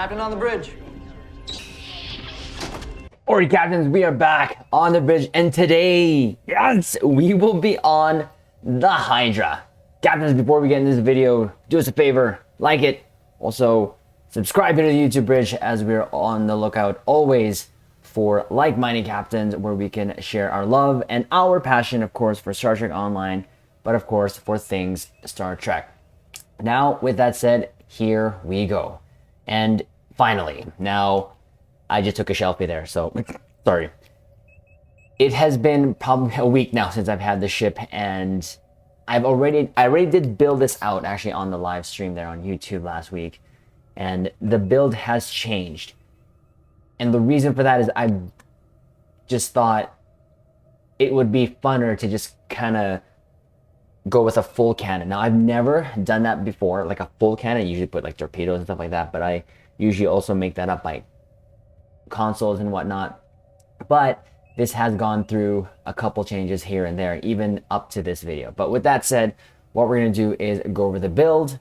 Captain on the bridge. Alright, captains, we are back on the bridge, and today, yes, we will be on the Hydra. Captains, before we get into this video, do us a favor, like it. Also, subscribe to the YouTube bridge, as we're on the lookout always for like-minded captains where we can share our love and our passion, of course, for Star Trek Online, but of course, for things Star Trek. Now, with that said, here we go. And finally, now, I just took a selfie there, so sorry. It has been probably a week now since I've had the ship, and I already did build this out actually on the live stream there on YouTube last week, and the build has changed. And the reason for that is I just thought it would be funner to just kind of go with a full cannon. Now, I've never done that before, like a full cannon. I usually put like torpedoes and stuff like that, but I usually also make that up by consoles and whatnot. But this has gone through a couple changes here and there, even up to this video. But with that said, what we're going to do is go over the build,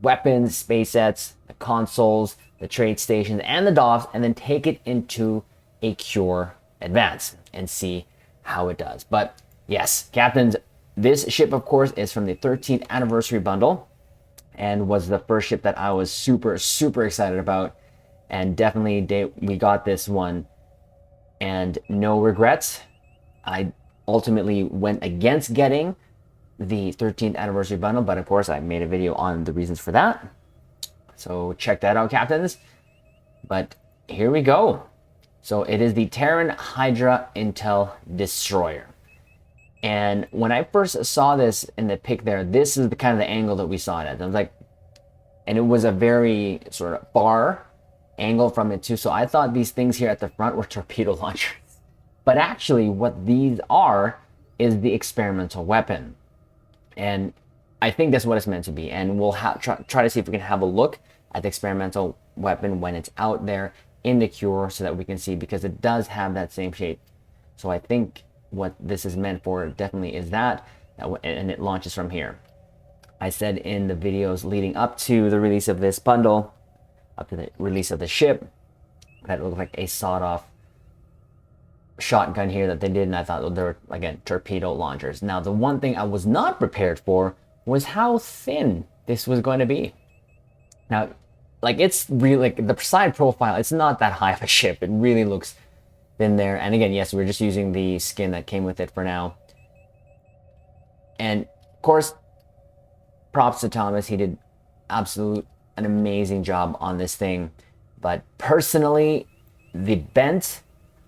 weapons, space sets, the consoles, the trade stations, and the DOFs, and then take it into a Cure Advance and see how it does. But yes, captains, this ship, of course, is from the 13th anniversary bundle and was the first ship that I was super, super excited about. And definitely we got this one and no regrets. I ultimately went against getting the 13th anniversary bundle, but of course I made a video on the reasons for that. So check that out, captains. But here we go. So it is the Terran Hydra Intel Destroyer. And when I first saw this in the pic there, this is the kind of the angle that we saw it at. I was like, and it was a very sort of far angle from it too. So I thought these things here at the front were torpedo launchers. But actually what these are is the experimental weapon. And I think that's what it's meant to be. And we'll try to see if we can have a look at the experimental weapon when it's out there in the Cure so that we can see, because it does have that same shape. So I think what this is meant for definitely is that, and it launches from here. I said in the videos leading up to the release of this bundle, up to the release of the ship, that it looked like a sawed-off shotgun here that they did, and I thought they were, again, torpedo launchers. Now, the one thing I was not prepared for was how thin this was going to be. Now, like, it's really, like, the side profile, it's not that high of a ship. It really looks thin there. And again, yes, we're just using the skin that came with it for now. And, of course, props to Thomas. He did an amazing job on this thing. But personally, the bent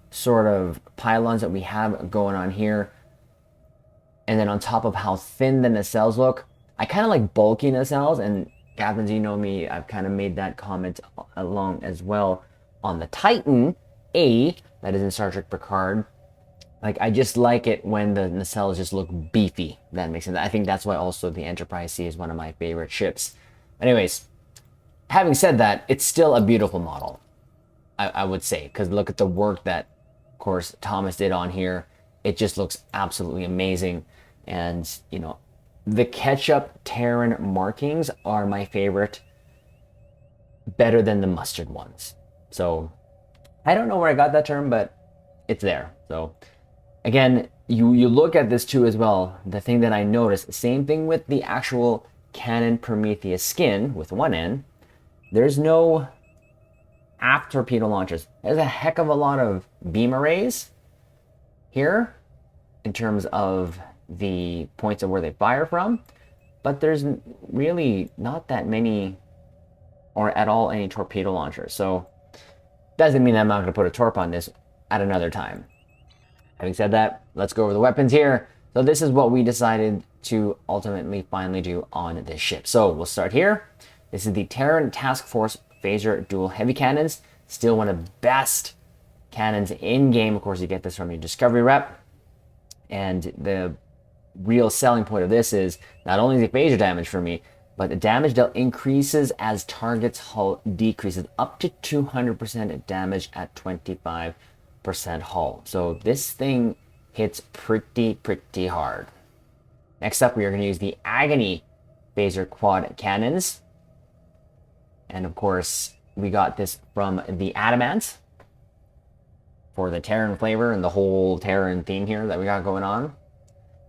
sort of pylons that we have going on here, and then on top of how thin the nacelles look, I kind of like bulky nacelles, and captains, you know me, I've kind of made that comment along as well on the Titan A that is in Star Trek Picard. Like, I just like it when the nacelles just look beefy. That makes sense. I think that's why also the Enterprise C is one of my favorite ships. Anyways, having said that, it's still a beautiful model, I would say, because look at the work that, of course, Thomas did on here. It just looks absolutely amazing. And, you know, the ketchup Terran markings are my favorite, better than the mustard ones. So I don't know where I got that term, but it's there. So again, you look at this too as well. The thing that I noticed, same thing with the actual Cannon Prometheus skin with one end. There's no aft torpedo launchers. There's a heck of a lot of beam arrays here in terms of the points of where they fire from, but there's really not that many or at all any torpedo launchers. So doesn't mean that I'm not going to put a torp on this at another time. Having said that, let's go over the weapons here. So this is what we decided to ultimately finally do on this ship. So we'll start here. This is the Terran Task Force Phaser Dual Heavy Cannons. Still one of the best cannons in game. Of course, you get this from your Discovery rep. And the real selling point of this is not only the phaser damage for me, but the damage dealt increases as target's hull decreases, up to 200% damage at 25% hull. So this thing hits pretty hard. Next up, we are going to use the Agony Phaser Quad Cannons. And of course, we got this from the Adamant for the Terran flavor and the whole Terran theme here that we got going on.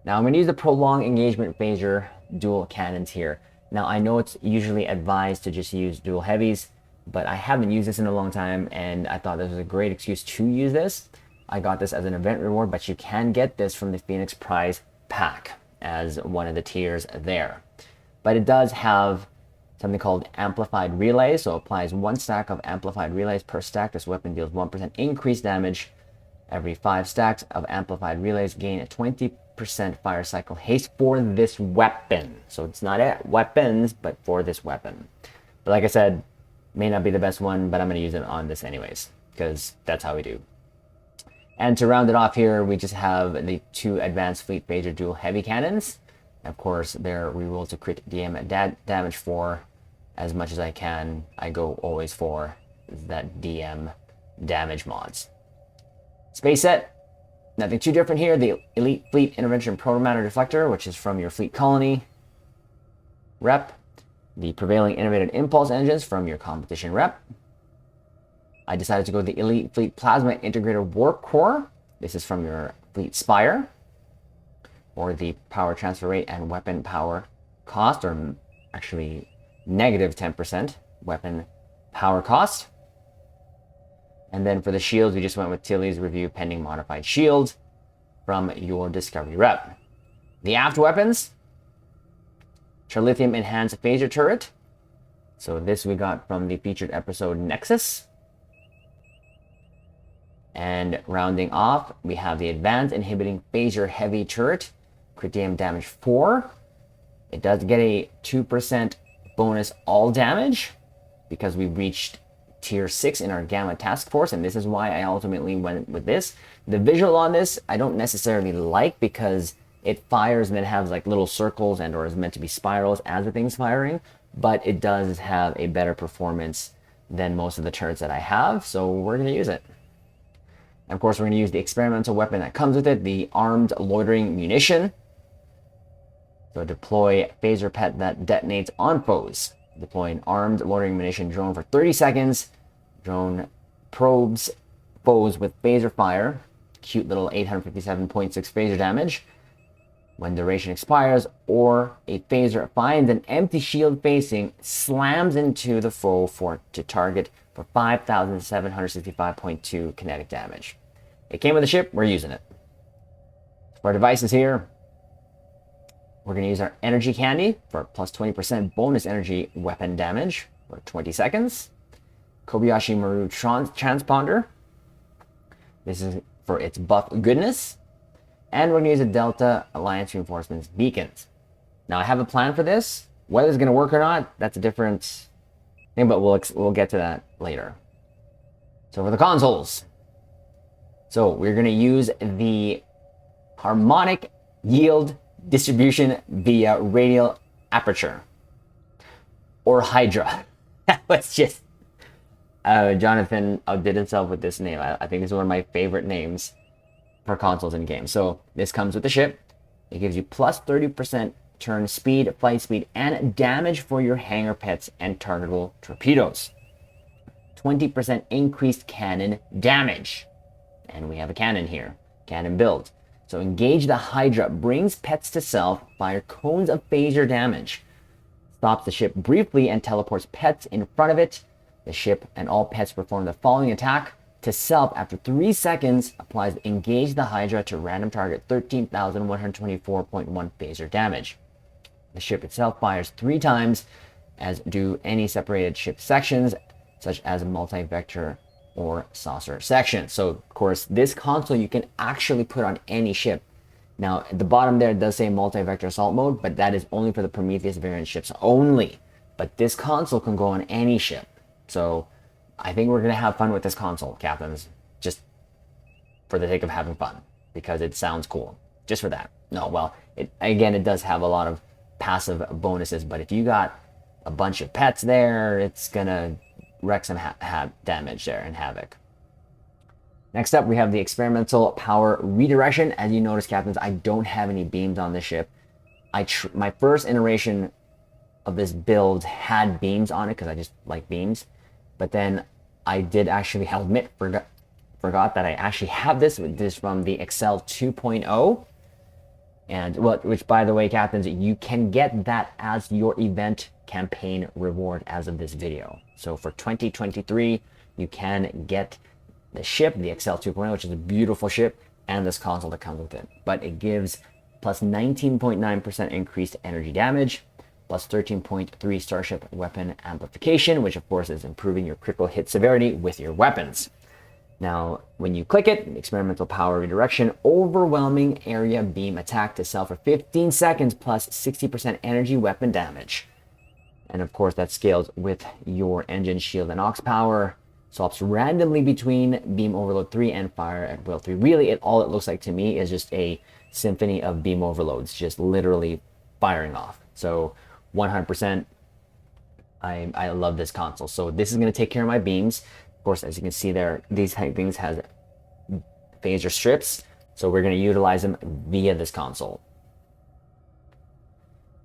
Now I'm going to use the prolonged engagement phaser dual cannons here. Now I know it's usually advised to just use dual heavies, but I haven't used this in a long time, and I thought this was a great excuse to use this. I got this as an event reward, but you can get this from the Phoenix Prize pack as one of the tiers there. But it does have something called amplified relay, so it applies 1 stack of amplified relays per stack. This weapon deals 1% increased damage. Every 5 stacks of amplified relays gain a 20% fire cycle haste for this weapon. So it's not at weapons, but for this weapon. But like I said, may not be the best one, but I'm going to use it on this anyways, because that's how we do. And to round it off here, we just have the 2 advanced fleet phaser dual heavy cannons. Of course, they're rerolled to crit DM damage for as much as I can. I go always for that DM damage mods. Space set, nothing too different here. The Elite Fleet Intervention Proto-Matter Deflector, which is from your fleet colony rep. The Prevailing Innovative Impulse Engines from your competition rep. I decided to go with the Elite Fleet Plasma Integrated Warp Core. This is from your Fleet Spire. Or the Power Transfer Rate and Weapon Power Cost, or actually negative 10% weapon power cost. And then for the shields, we just went with Tilly's Review Pending Modified Shield from your Discovery rep. The aft weapons, Trilithium Enhanced Phaser Turret. So this we got from the featured episode Nexus. And rounding off, we have the Advanced Inhibiting Phaser Heavy Turret, crit DM damage 4. It does get a 2% bonus all damage because we reached tier 6 in our Gamma Task Force, and this is why I ultimately went with this. The visual on this I don't necessarily like because it fires and then has like little circles and or is meant to be spirals as the thing's firing, but it does have a better performance than most of the turrets that I have, so we're going to use it. And of course, we're going to use the experimental weapon that comes with it, the Armed Loitering Munition. So deploy phaser pet that detonates on foes. Deploy an armed loitering munition drone for 30 seconds. Drone probes foes with phaser fire. Cute little 857.6 phaser damage. When duration expires, or a phaser finds an empty shield facing, slams into the foe to target for 5,765.2 kinetic damage. It came with the ship, we're using it. For our devices here, we're going to use our energy candy for plus 20% bonus energy weapon damage for 20 seconds. Kobayashi Maru transponder. This is for its buff goodness. And we're going to use a Delta Alliance Reinforcements beacons. Now I have a plan for this. Whether it's going to work or not, that's a different thing, but we'll get to that later. So for the consoles. So we're going to use the harmonic yield distribution via radial aperture, or Hydra. That was just Jonathan outdid himself with this name. I think this is one of my favorite names for consoles in games. So this comes with the ship. It gives you plus 30% turn speed, flight speed, and damage for your hangar pets and targetable torpedoes. 20% increased cannon damage. And we have a cannon here. Cannon build. So engage the Hydra, brings pets to self, fire cones of phaser damage. Stops the ship briefly and teleports pets in front of it. The ship and all pets perform the following attack. To self, after 3 seconds, applies engage the Hydra to random target 13,124.1 phaser damage. The ship itself fires 3 times, as do any separated ship sections, such as multi-vector or saucer section. So of course, this console you can actually put on any ship. Now at the bottom there it does say multi-vector assault mode, but that is only for the Prometheus variant ships only. But this console can go on any ship. So I think we're gonna have fun with this console, captains, just for the sake of having fun, because it sounds cool. Just for that. No, well, it does have a lot of passive bonuses, but if you got a bunch of pets there, it's gonna wreak some damage there and havoc. Next up, we have the experimental power redirection. As you notice, captains, I don't have any beams on this ship. My first iteration of this build had beams on it because I just like beams. But then I did actually, I'll admit, forgot that I actually have this. This is from the Excel 2.0. And which, by the way, captains, you can get that as your event campaign reward as of this video. So for 2023, you can get the ship, the Excel 2.0, which is a beautiful ship, and this console that comes with it. But it gives plus 19.9% increased energy damage, plus 13.3 Starship weapon amplification, which of course is improving your critical hit severity with your weapons. Now, when you click it, experimental power redirection, overwhelming area beam attack to self for 15 seconds plus 60% energy weapon damage. And of course, that scales with your engine, shield, and aux power. Swaps randomly between beam overload 3 and fire at will 3. Really, all it looks like to me is just a symphony of beam overloads, just literally firing off. So 100%, I love this console. So this is going to take care of my beams. Of course, as you can see there, these things has phaser strips, so we're going to utilize them via this console.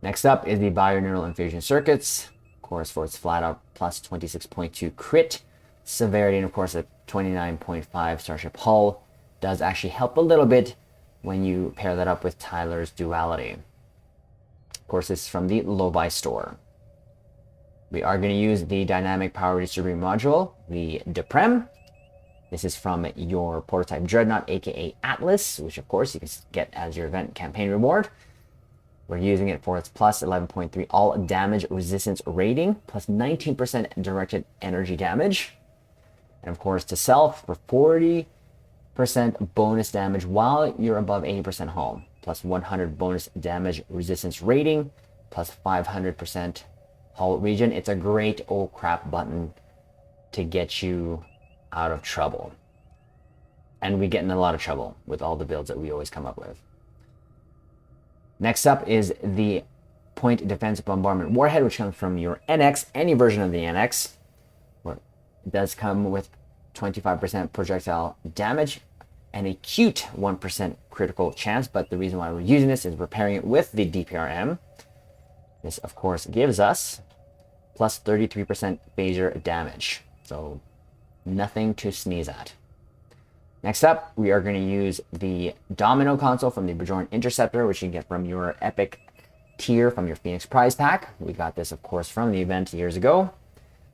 Next up is the binaural infusion circuits, of course, for its flat out plus 26.2 crit severity, and of course a 29.5 Starship hull does actually help a little bit when you pair that up with Tyler's duality. Of course, this is from the LLaP store. We are going to use the dynamic power distribution module, the DePrem. This is from your prototype Dreadnought, aka Atlas, which of course you can get as your event campaign reward. We're using it for its plus 11.3 all damage resistance rating, plus 19% directed energy damage. And of course to self for 40% bonus damage while you're above 80% hull, plus 100 bonus damage resistance rating, plus 500% hull region. It's a great oh crap button to get you out of trouble. And we get in a lot of trouble with all the builds that we always come up with. Next up is the Point Defense Bombardment Warhead, which comes from your NX, any version of the NX. It does come with 25% projectile damage and a cute 1% critical chance, but the reason why we're using this is we're pairing it with the DPRM. This, of course, gives us plus 33% phaser damage, so nothing to sneeze at. Next up, we are going to use the Domino console from the Bajoran Interceptor, which you can get from your Epic tier from your Phoenix prize pack. We got this, of course, from the event years ago,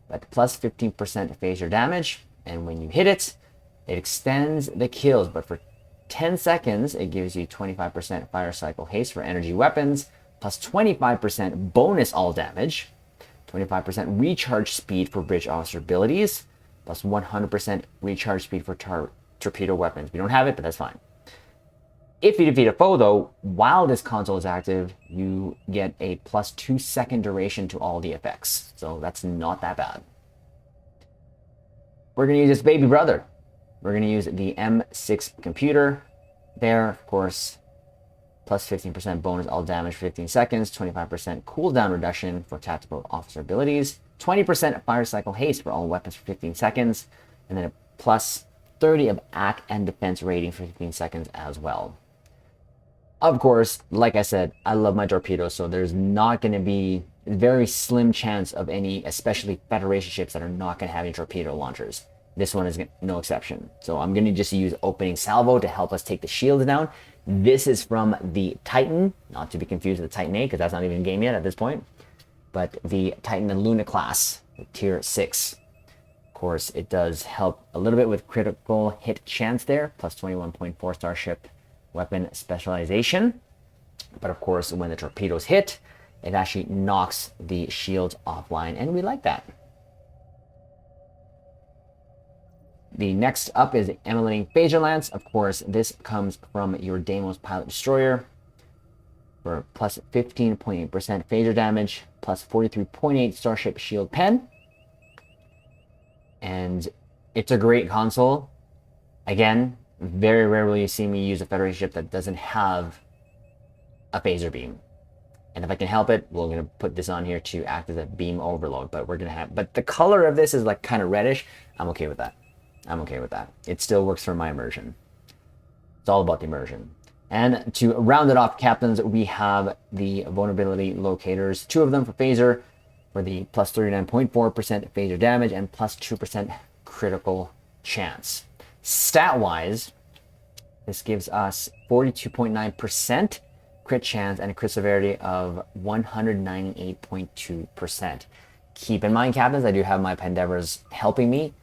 but plus 15% phaser damage, and when you hit it, it extends the kills, but for 10 seconds, it gives you 25% fire cycle haste for energy weapons, plus 25% bonus all damage, 25% recharge speed for bridge officer abilities, plus 100% recharge speed for torpedo weapons. We don't have it, but that's fine. If you defeat a foe, though, while this console is active, you get a plus 2 second duration to all the effects. So that's not that bad. We're going to use this baby brother. We're going to use the M6 computer there, of course, plus 15% bonus all damage for 15 seconds, 25% cooldown reduction for tactical officer abilities, 20% fire cycle haste for all weapons for 15 seconds, and then a plus 30 of AC and defense rating for 15 seconds as well. Of course, like I said, I love my torpedoes, so there's not going to be a very slim chance of any, especially Federation ships that are not going to have any torpedo launchers. This one is no exception. So I'm going to just use opening salvo to help us take the shields down. This is from the Titan, not to be confused with the Titan A, because that's not even in game yet at this point, but the Titan and Luna class, tier 6. Of course, it does help a little bit with critical hit chance there, plus 21.4 Starship weapon specialization. But of course, when the torpedoes hit, it actually knocks the shields offline, and we like that. The next up is the Emulating Phaser Lance. Of course, this comes from your Deimos Pilot Destroyer for plus 15.8% phaser damage, plus 43.8 Starship Shield Pen. And it's a great console. Again, very rarely will you see me use a Federation ship that doesn't have a phaser beam. And if I can help it, we're going to put this on here to act as a beam overload. But we're going to have, but the color of this is like kind of reddish. I'm okay with that. I'm okay with that. It still works for my immersion. It's all about the immersion. And to round it off, captains, we have the vulnerability locators, 2 of them for phaser, for the plus 39.4% phaser damage and plus 2% critical chance. Stat-wise, this gives us 42.9% crit chance and a crit severity of 198.2%. Keep in mind, captains, I do have my Pandevras helping me.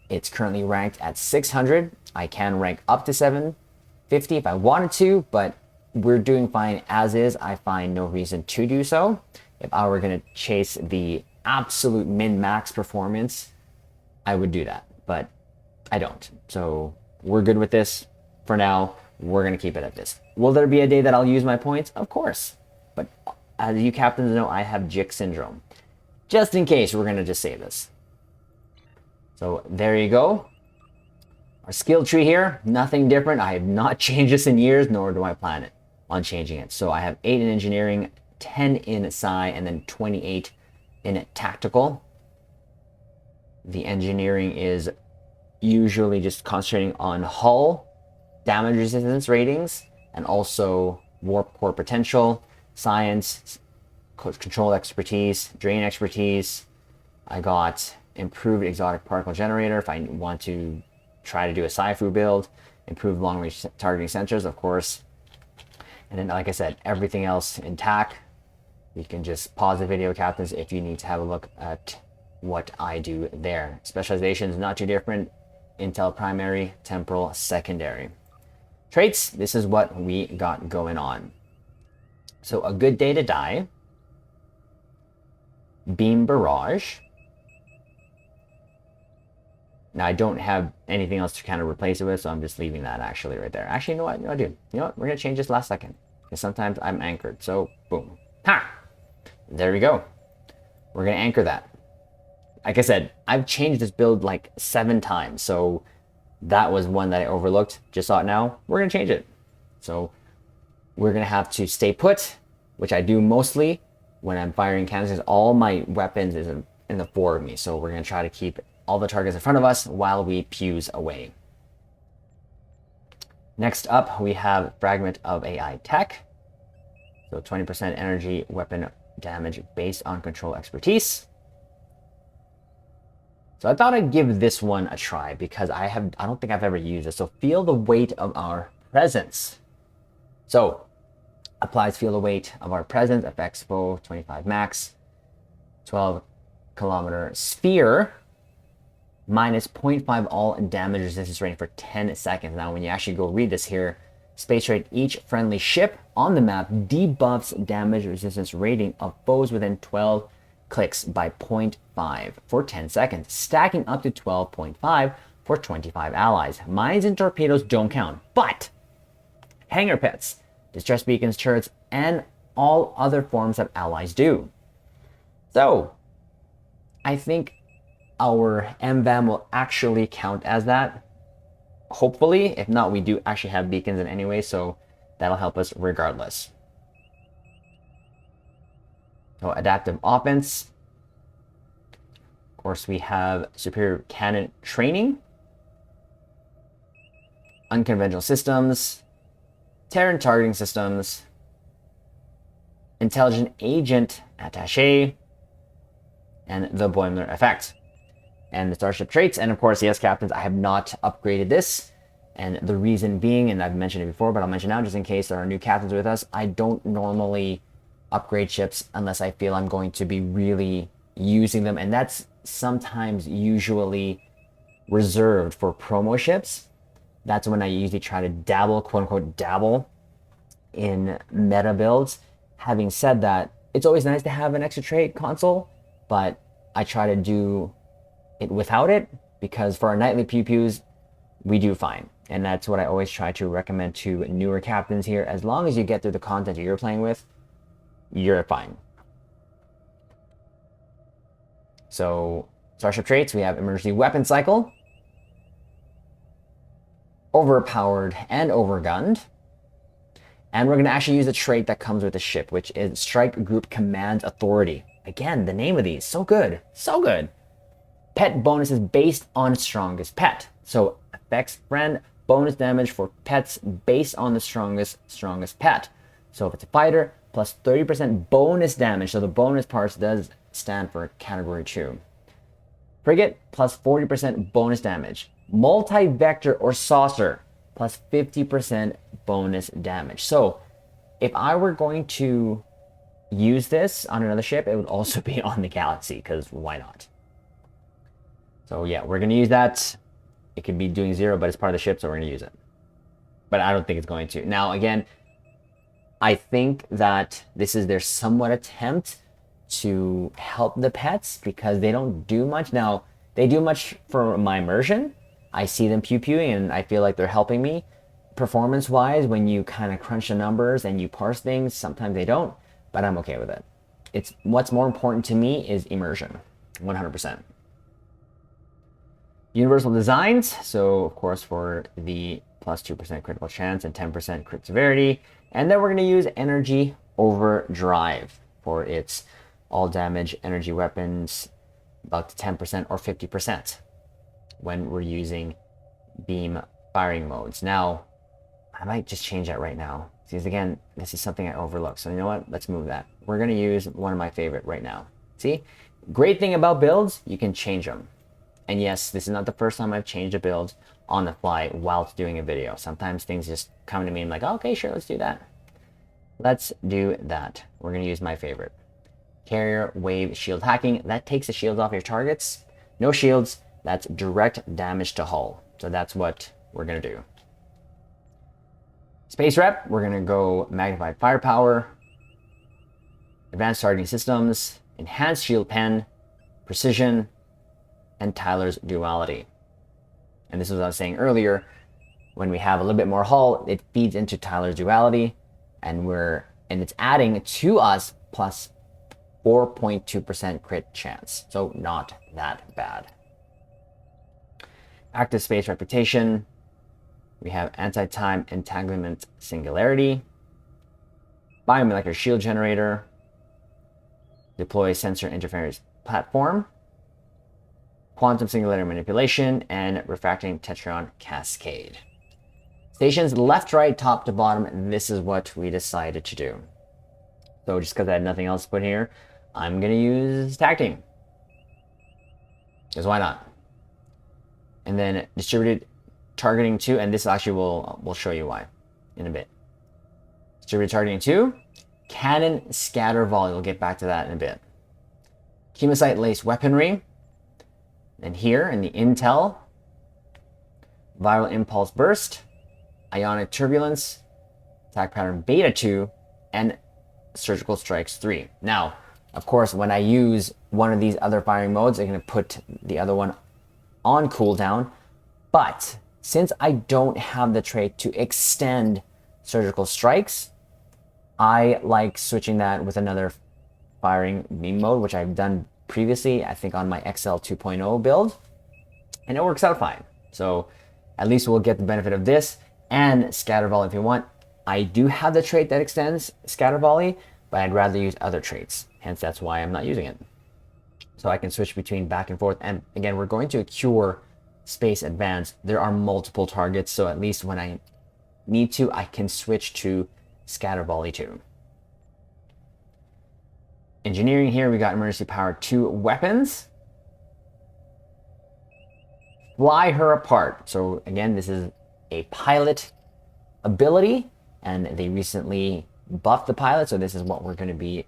It's currently ranked at 600. I can rank up to 750 if I wanted to, but we're doing fine as is. I find no reason to do so. If I were going to chase the absolute min-max performance, I would do that, but I don't. So we're good with this for now. We're going to keep it at this. Will there be a day that I'll use my points? Of course. But as you captains know, I have Jick syndrome. Just in case, we're going to just save this. So there you go. Our skill tree here, nothing different. I have not changed this in years, nor do I plan it on changing it. So I have 8 in engineering, 10 in sci, and then 28 in tactical. The engineering is usually just concentrating on hull, damage resistance ratings, and also warp core potential, science, control expertise, drain expertise. I got improved exotic particle generator if I want to try to do a sci-fu build, improved long range targeting sensors, of course. And then, like I said, everything else intact. You can just pause the video, captains, if you need to have a look at what I do there. Specialization is not too different. Intel primary, temporal secondary. Traits, this is what we got going on. So a good day to die. Beam barrage. Now I don't have anything else to kind of replace it with, so I'm just leaving that actually right there. Actually, you know what? No, dude. You know what? We're gonna change this last second. Because sometimes I'm anchored. So boom. Ha! There we go. We're gonna anchor that. Like I said, I've changed this build like 7 times, so that was one that I overlooked. Just saw it now. We're gonna change it. So we're gonna have to stay put, which I do mostly when I'm firing cannons. All my weapons is in the fore of me, so we're gonna try to keep all the targets in front of us while we pews away. Next up, we have Fragment of AI Tech. So 20% energy weapon damage based on control expertise. So I thought I'd give this one a try because I don't think I've ever used it. So feel the weight of our presence. So applies feel the weight of our presence, affects foe 25 max, 12 kilometer sphere, minus 0.5 all damage resistance rating for 10 seconds. Now, when you actually go read this here, space rate, each friendly ship on the map debuffs damage resistance rating of foes within 12 clicks by 0.5 for 10 seconds, stacking up to 12.5 for 25 allies. Mines and torpedoes don't count, but hangar pits, distress beacons, turrets, and all other forms of allies do. So, I think our Mvam will actually count as that. Hopefully, if not, we do actually have beacons in anyway, so that'll help us regardless. So adaptive offense. Of course, we have superior cannon training, unconventional systems, Terran targeting systems, intelligent agent attaché, and the Boimler effect. And the Starship traits, and of course, yes, captains, I have not upgraded this. And the reason being, and I've mentioned it before, but I'll mention now just in case there are new captains with us, I don't normally upgrade ships unless I feel I'm going to be really using them. And that's sometimes usually reserved for promo ships. That's when I usually try to dabble, quote unquote, dabble in meta builds. Having said that, it's always nice to have an extra trait console, but I try to do it without it because for our nightly pew-pews, we do fine. And that's what I always try to recommend to newer captains here. As long as you get through the content you're playing with, you're fine. So, Starship traits, we have emergency weapon cycle, overpowered and overgunned. And we're going to actually use a trait that comes with the ship, which is Strike Group Command Authority. Again, the name of these, so good, so good. Pet bonuses based on strongest pet. So affects friend, bonus damage for pets based on the strongest pet. So if it's a fighter, plus 30% bonus damage. So the bonus part does stand for category 2. Frigate, plus 40% bonus damage. Multi-vector or saucer, plus 50% bonus damage. So if I were going to use this on another ship, it would also be on the Galaxy, because why not? So yeah, we're going to use that. It could be doing 0, but it's part of the ship, so we're going to use it. But I don't think it's going to. Now, again, I think that this is their somewhat attempt to help the pets, because they don't do much. Now, they do much for my immersion. I see them pew-pewing, and I feel like they're helping me. Performance-wise, when you kind of crunch the numbers and you parse things, sometimes they don't, but I'm okay with it. It's what's more important to me is immersion, 100%. Universal designs, so of course for the plus 2% critical chance and 10% crit severity. And then we're going to use energy overdrive for its all damage energy weapons, about 10% or 50% when we're using beam firing modes. Now, I might just change that right now, because again, this is something I overlooked. So you know what? Let's move that. We're going to use one of my favorite right now. See? Great thing about builds, you can change them. And yes, this is not the first time I've changed a build on the fly while doing a video. Sometimes things just come to me and I'm like, oh, okay, sure, let's do that. Let's do that. We're going to use my favorite. Carrier wave shield hacking. That takes the shields off your targets. No shields. That's direct damage to hull. So that's what we're going to do. Space rep. We're going to go magnified firepower, advanced targeting systems, enhanced shield pen, precision, and Tyler's duality. And this is what I was saying earlier. When we have a little bit more hull, it feeds into Tyler's duality, and it's adding to us plus 4.2% crit chance. So not that bad. Active space reputation. We have anti-time entanglement singularity, biomolecular shield generator, deploy sensor interference platform, quantum singularity manipulation, and refracting tetron cascade. Stations left, right, top to bottom. This is what we decided to do. So just because I had nothing else to put here, I'm going to use tag team. Because why not? And then distributed targeting 2, and this actually will show you why in a bit. Distributed targeting 2, cannon scatter volley. We'll get back to that in a bit. Chemosite laced weaponry. And here in the intel, viral impulse burst, ionic turbulence, attack pattern beta 2, and surgical strikes 3. Now, of course, when I use one of these other firing modes, I'm going to put the other one on cooldown. But since I don't have the trait to extend surgical strikes, I like switching that with another firing beam mode, which I've done previously, I think on my XL 2.0 build, and it works out fine. So at least we'll get the benefit of this and scatter volley if you want. I do have the trait that extends scatter volley, but I'd rather use other traits. Hence, that's why I'm not using it. So I can switch between back and forth. And again, we're going to cure space advance. There are multiple targets, so at least when I need to, I can switch to scatter volley too. Engineering here, we got emergency power 2 weapons. Fly her apart. So again, this is a pilot ability, and they recently buffed the pilot, so this is what we're going to be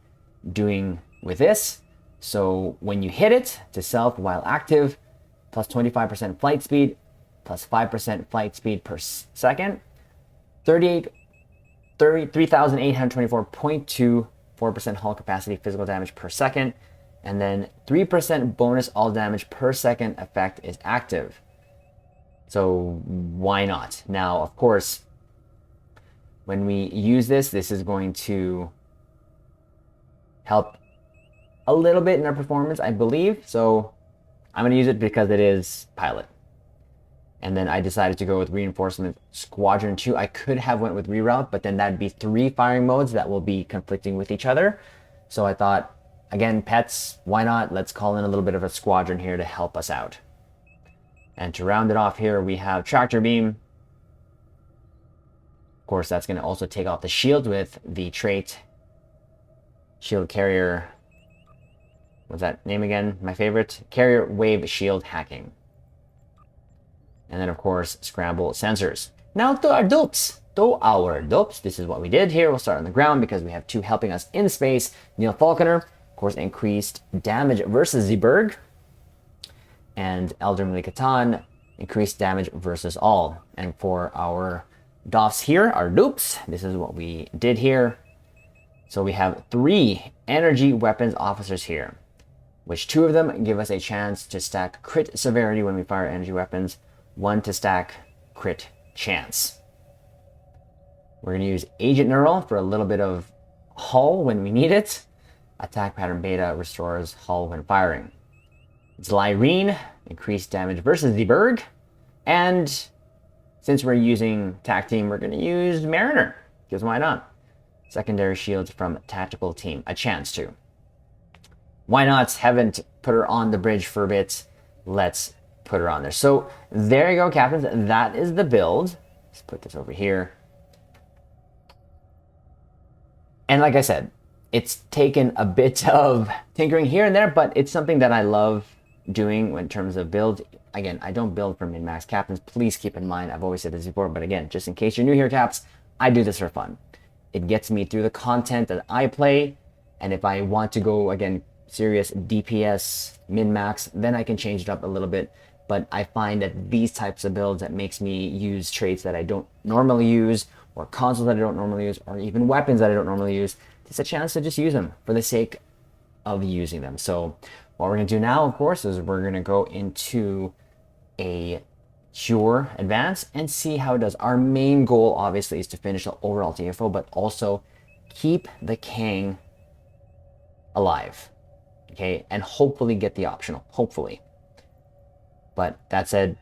doing with this. So when you hit it to self while active, plus 25% flight speed, plus 5% flight speed per second, 3,824.24% hull capacity physical damage per second, and then 3% bonus all damage per second effect is active. So why not? Now, of course, when we use this, this is going to help a little bit in our performance, I believe. So I'm going to use it because it is pilot. And then I decided to go with Reinforcement Squadron 2. I could have went with Reroute, but then that'd be 3 firing modes that will be conflicting with each other. So I thought, again, pets, why not? Let's call in a little bit of a squadron here to help us out. And to round it off here, we have Tractor Beam. Of course, that's going to also take off the shield with the trait Shield Carrier what's that name again? My favorite. Carrier wave shield hacking. And then, of course, scramble sensors. Now to our dopes. This is what we did here. We'll start on the ground because we have two helping us in space. Neil Falconer, of course, increased damage versus Zeeberg. And Elder Katan, increased damage versus all. And for our DOFs here, our dupes, this is what we did here. So we have 3 energy weapons officers here, which 2 of them give us a chance to stack crit severity when we fire energy weapons, 1 to stack crit chance. We're going to use Agent Neural for a little bit of hull when we need it. Attack Pattern Beta restores hull when firing. Zlyrene, increased damage versus Zeeberg. And since we're using TAC Team, we're going to use Mariner, because why not? Secondary shields from Tactical Team, a chance to. Why not? Haven't put her on the bridge for a bit. Let's put her on there. So there you go, Captains. That is the build. Let's put this over here. And like I said, it's taken a bit of tinkering here and there, but it's something that I love doing in terms of build. Again, I don't build for min-max captains. Please keep in mind, I've always said this before, but again, just in case you're new here, Caps, I do this for fun. It gets me through the content that I play, and if I want to go, again, serious DPS min-max, then I can change it up a little bit. But I find that these types of builds that makes me use traits that I don't normally use, or consoles that I don't normally use, or even weapons that I don't normally use, it's a chance to just use them for the sake of using them. So what we're going to do now, of course, is we're going to go into a Cure Advance and see how it does. Our main goal, obviously, is to finish the overall TFO, but also keep the Kang alive, okay? And hopefully get the optional, hopefully. But that said,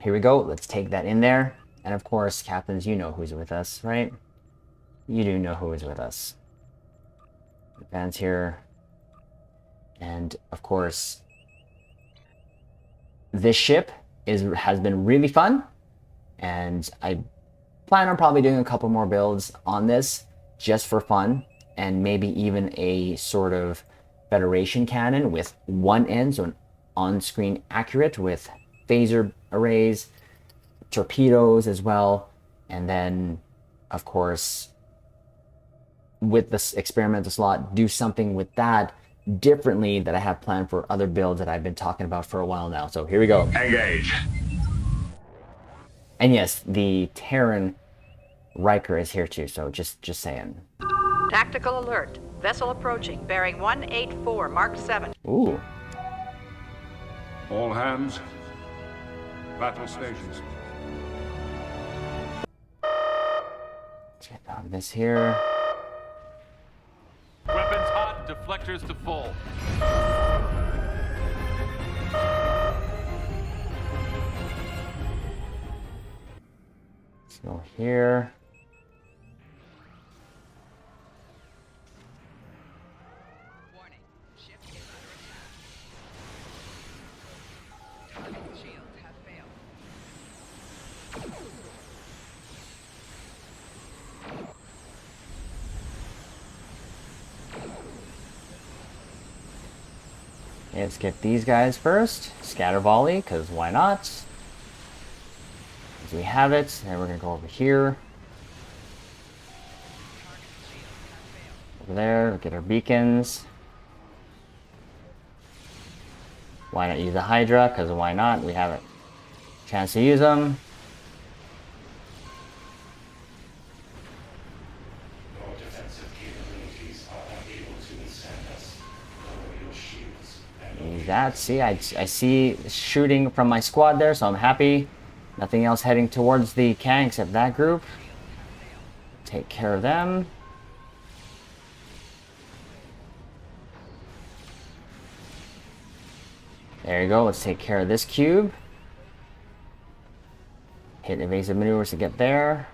here we go. Let's take that in there. And of course, Captains, you know who's with us, right? You do know who is with us. Advance here. And of course, this ship has been really fun. And I plan on probably doing a couple more builds on this just for fun. And maybe even a sort of Federation cannon with one end, so an on-screen accurate with phaser arrays, torpedoes as well, and then of course with this experimental slot do something with that differently that I have planned for other builds that I've been talking about for a while now. So here we go. Engage. And yes, the Terran Riker is here too, so just saying. Tactical alert. Vessel approaching, bearing 184, Mark 7. Ooh. All hands. Battle stations. Let's get on this here. Weapons hot, deflectors to full. Let's go here. Let's get these guys first. Scatter volley, because why not? As we have it, and we're going to go over here. Over there, get our beacons. Why not use a Hydra? Because why not? We have a chance to use them. That, see, I see shooting from my squad there, so I'm happy. Nothing else heading towards the Kang except that group. Take care of them. There you go, let's take care of this cube. Hit evasive maneuvers to get there.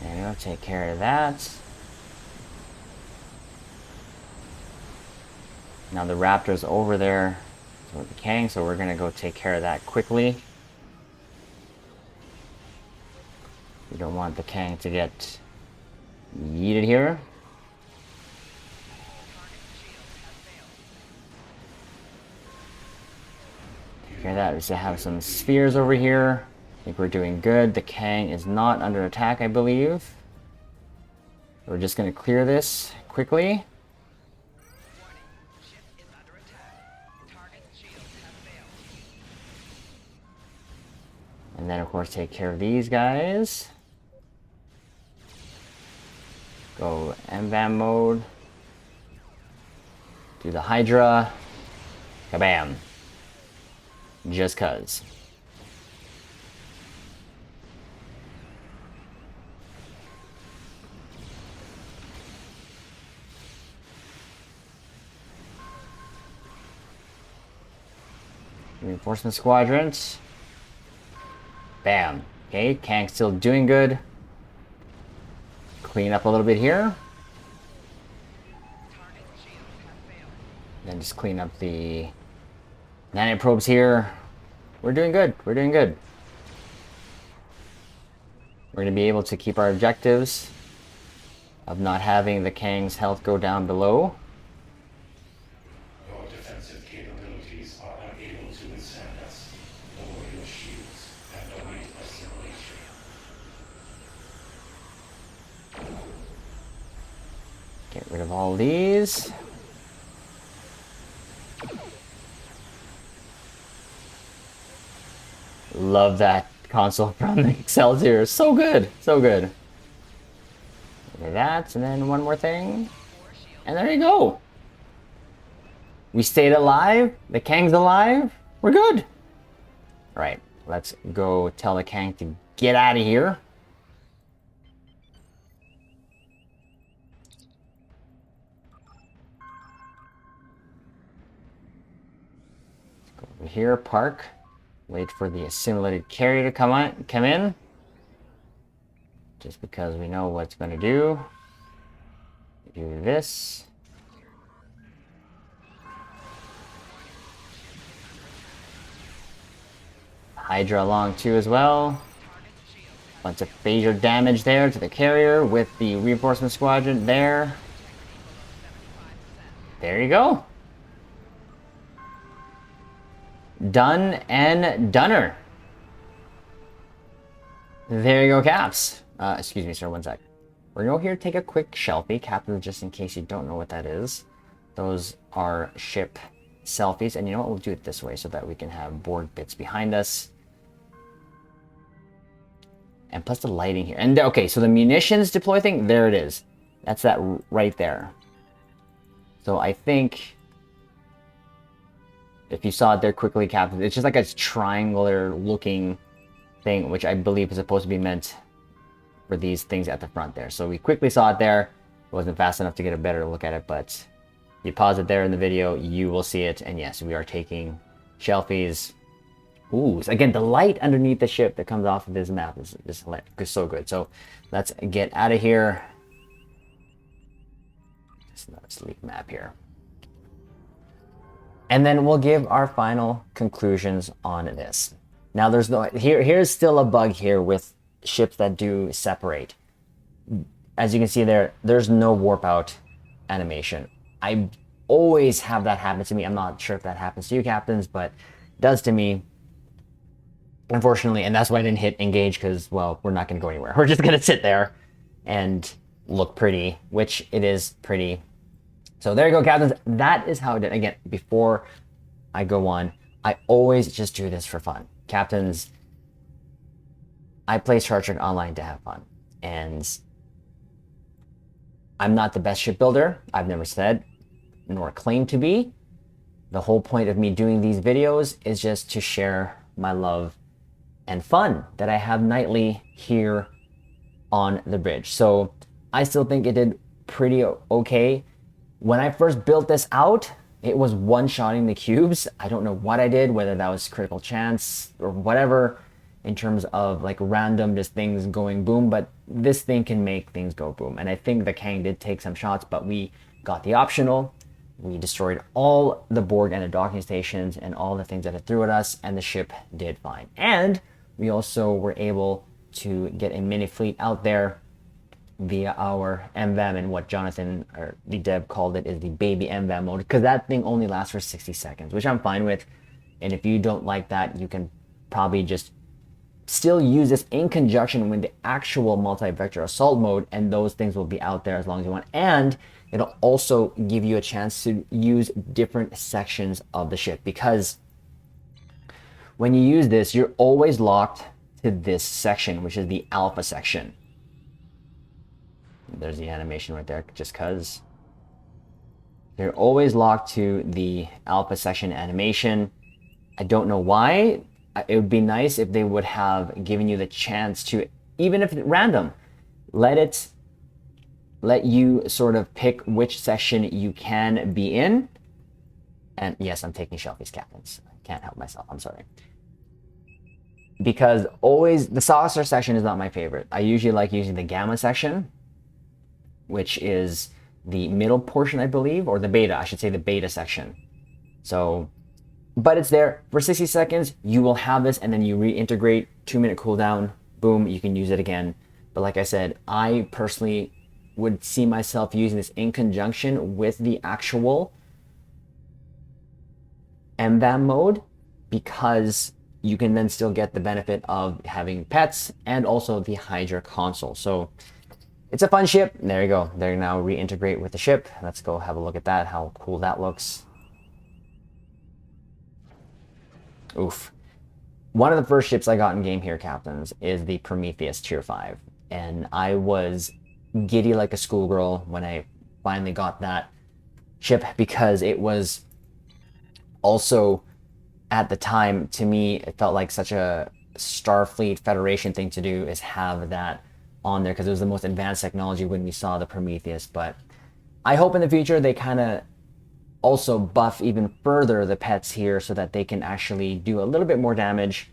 There you go, take care of that. Now the Raptor's over there, with the Kang, so we're gonna go take care of that quickly. We don't want the Kang to get yeeted here. Take care of that. We just have some spheres over here. I think we're doing good. The Kang is not under attack, I believe. We're just gonna clear this quickly. And then, of course, take care of these guys. Go Mvam mode. Do the Hydra. Kabam. Just cuz. Reinforcement squadrons. Bam. Okay, Kang's still doing good. Clean up a little bit here. Then just clean up the nanoprobes here. We're doing good. We're doing good. We're going to be able to keep our objectives of not having the Kang's health go down below. Your defensive capabilities are unable to withstand us. Lower your shields and await assimilation. Get rid of all these. Love that console from the Excelsior. So good. So good. Okay, that, and then one more thing. And there you go. We stayed alive. The Kang's alive. We're good. All right, let's go tell the Kang to get out of here. Let's go over here, park. Wait for the assimilated carrier to come in. Just because we know what it's going to do. Do this. Hydra along too as well. Bunch of phaser damage there to the carrier with the reinforcement squadron there. There you go. Done and doner. There you go, Caps. Excuse me, sir, one sec. We're going to go here take a quick selfie, Captain, just in case you don't know what that is. Those are ship selfies, and you know what? We'll do it this way so that we can have board bits behind us. And plus the lighting here. And okay, so the munitions deploy thing, there it is. That's that right there. So I think if you saw it there quickly, Captain, it's just like a triangular looking thing, which I believe is supposed to be meant for these things at the front there. So we quickly saw it there. It wasn't fast enough to get a better look at it, but you pause it there in the video, you will see it. And yes, we are taking selfies. Ooh, so again, the light underneath the ship that comes off of this map is so good. So let's get out of here. Just another sleek map here. And then we'll give our final conclusions on this. Now there's no, here's still a bug here with ships that do separate. As you can see there's no warp out animation. I always have that happen to me. I'm not sure if that happens to you, Captains, but it does to me. Unfortunately, and that's why I didn't hit engage, because, well, we're not going to go anywhere. We're just going to sit there and look pretty, which it is pretty. So there you go, Captains. That is how I did. Again, before I go on, I always just do this for fun. Captains, I play Star Trek Online to have fun. And I'm not the best shipbuilder. I've never said, nor claimed to be. The whole point of me doing these videos is just to share my love and fun that I have nightly here on the bridge. So I still think it did pretty okay. When I first built this out, it was one-shotting the cubes. I don't know what I did, whether that was critical chance or whatever, in terms of like random just things going boom, but this thing can make things go boom. And I think the Kang did take some shots, but we got the optional. We destroyed all the Borg and the docking stations and all the things that it threw at us, and the ship did fine. And we also were able to get a mini fleet out there via our Mvam, and what Jonathan, or the dev, called it is the baby Mvam mode, because that thing only lasts for 60 seconds, which I'm fine with. And if you don't like that, you can probably just still use this in conjunction with the actual multi-vector assault mode, and those things will be out there as long as you want. And it'll also give you a chance to use different sections of the ship, because when you use this, you're always locked to this section, which is the alpha section. There's the animation right there, just because. They're always locked to the alpha section animation. I don't know why. It would be nice if they would have given you the chance to, even if it's random, let you sort of pick which section you can be in. And yes, I'm taking Shelfie's captains. I can't help myself. I'm sorry. Because always, the saucer section is not my favorite. I usually like using the gamma section, which is the middle portion, I believe, or the beta, I should say the beta section. So, but it's there for 60 seconds. You will have this, and then you reintegrate, 2-minute cooldown, boom, you can use it again. But like I said, I personally would see myself using this in conjunction with the actual Mvam mode, because you can then still get the benefit of having pets and also the Hydra console. So it's a fun ship. There you go. They're now reintegrate with the ship. Let's go have a look at that, how cool that looks. Oof. One of the first ships I got in game here, captains, is the Prometheus Tier 5. And I was giddy like a schoolgirl when I finally got that ship, because it was also, at the time, to me, it felt like such a Starfleet Federation thing to do, is have that on there, because it was the most advanced technology when we saw the Prometheus. But I hope in the future they kind of also buff even further the pets here, so that they can actually do a little bit more damage.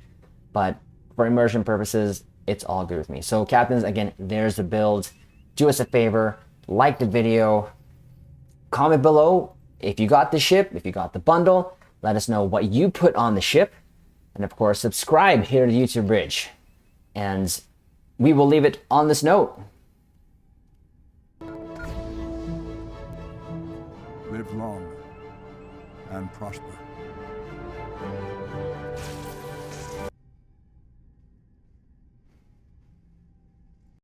But for immersion purposes, it's all good with me. So captains, again, there's the build. Do us a favor, like the video, comment below if you got the ship, if you got the bundle. Let us know what you put on the ship. And of course, subscribe here to YouTube Bridge. And we will leave it on this note. Live long and prosper.